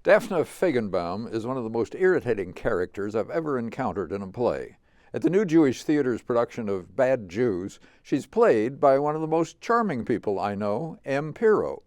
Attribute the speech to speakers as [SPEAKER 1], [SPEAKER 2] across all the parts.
[SPEAKER 1] Daphne Feigenbaum is one of the most irritating characters I've ever encountered in a play. At the New Jewish Theater's production of Bad Jews, she's played by one of the most charming people I know, M. Pirro.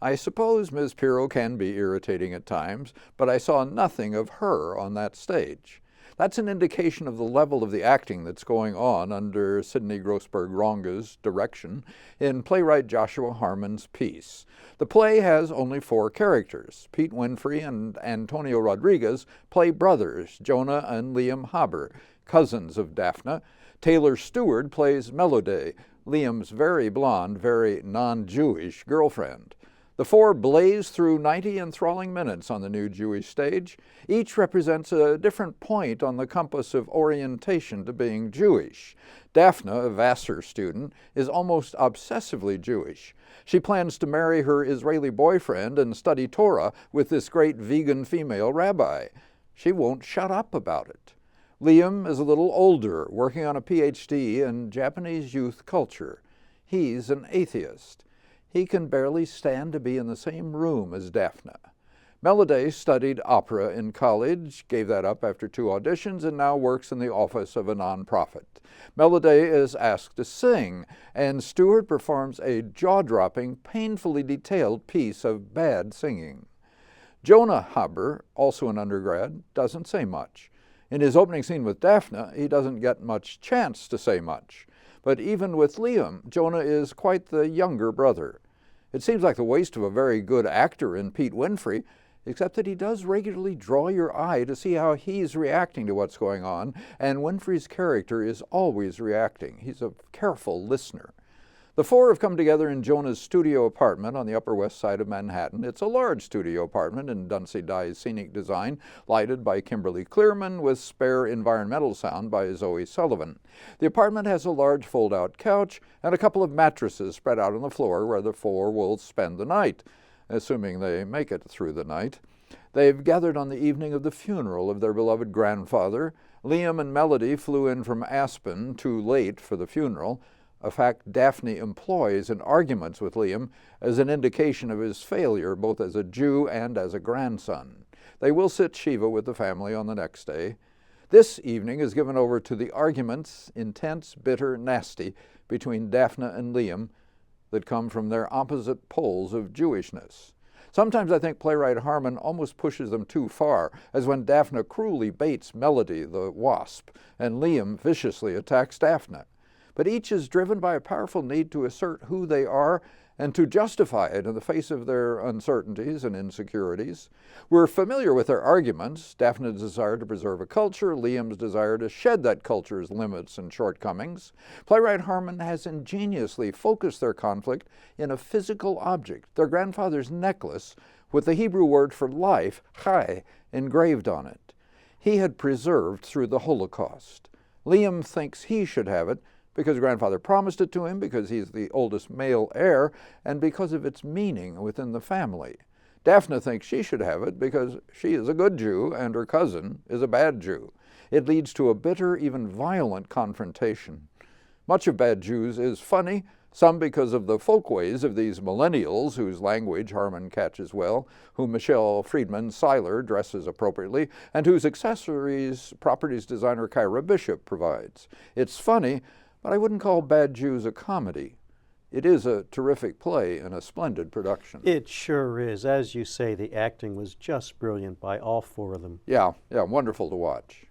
[SPEAKER 1] I suppose Ms. Pirro can be irritating at times, but I saw nothing of her on that stage. That's an indication of the level of the acting that's going on under Sidney Grossberg-Ronge's direction in playwright Joshua Harmon's piece. The play has only 4 characters. Pete Winfrey and Antonio Rodriguez play brothers, Jonah and Liam Haber, cousins of Daphne. Taylor Stewart plays Melody, Liam's very blonde, very non-Jewish girlfriend. The 4 blaze through 90 enthralling minutes on the New Jewish stage. Each represents a different point on the compass of orientation to being Jewish. Daphne, a Vassar student, is almost obsessively Jewish. She plans to marry her Israeli boyfriend and study Torah with this great vegan female rabbi. She won't shut up about it. Liam is a little older, working on a PhD in Japanese youth culture. He's an atheist. He can barely stand to be in the same room as Daphne. Melody studied opera in college, gave that up after 2 auditions, and now works in the office of a nonprofit. Melody is asked to sing, and Stewart performs a jaw-dropping, painfully detailed piece of bad singing. Jonah Haber, also an undergrad, doesn't say much. In his opening scene with Daphne, he doesn't get much chance to say much. But even with Liam, Jonah is quite the younger brother. It seems like the waste of a very good actor in Pete Winfrey, except that he does regularly draw your eye to see how he's reacting to what's going on, and Winfrey's character is always reacting. He's a careful listener. The 4 have come together in Jonah's studio apartment on the Upper West Side of Manhattan. It's a large studio apartment in Dunsey Dye's scenic design, lighted by Kimberly Clearman with spare environmental sound by Zoe Sullivan. The apartment has a large fold-out couch and a couple of mattresses spread out on the floor where the 4 will spend the night, assuming they make it through the night. They've gathered on the evening of the funeral of their beloved grandfather. Liam and Melody flew in from Aspen too late for the funeral, a fact Daphne employs in arguments with Liam as an indication of his failure both as a Jew and as a grandson. They will sit Shiva with the family on the next day. This evening is given over to the arguments, intense, bitter, nasty, between Daphne and Liam that come from their opposite poles of Jewishness. Sometimes I think playwright Harmon almost pushes them too far, as when Daphne cruelly baits Melody, the wasp, and Liam viciously attacks Daphne. But each is driven by a powerful need to assert who they are and to justify it in the face of their uncertainties and insecurities. We're familiar with their arguments, Daphne's desire to preserve a culture, Liam's desire to shed that culture's limits and shortcomings. Playwright Harmon has ingeniously focused their conflict in a physical object, their grandfather's necklace, with the Hebrew word for life, chai, engraved on it. He had preserved through the Holocaust. Liam thinks he should have it, because grandfather promised it to him, because he's the oldest male heir, and because of its meaning within the family. Daphne thinks she should have it because she is a good Jew and her cousin is a bad Jew. It leads to a bitter, even violent confrontation. Much of Bad Jews is funny, some because of the folkways of these millennials whose language Harmon catches well, whom Michelle Friedman Seiler dresses appropriately, and whose accessories properties designer Kyra Bishop provides. It's funny, but I wouldn't call Bad Jews a comedy. It is a terrific play and a splendid production.
[SPEAKER 2] It sure is. As you say, the acting was just brilliant by all 4 of them.
[SPEAKER 1] Yeah, wonderful to watch.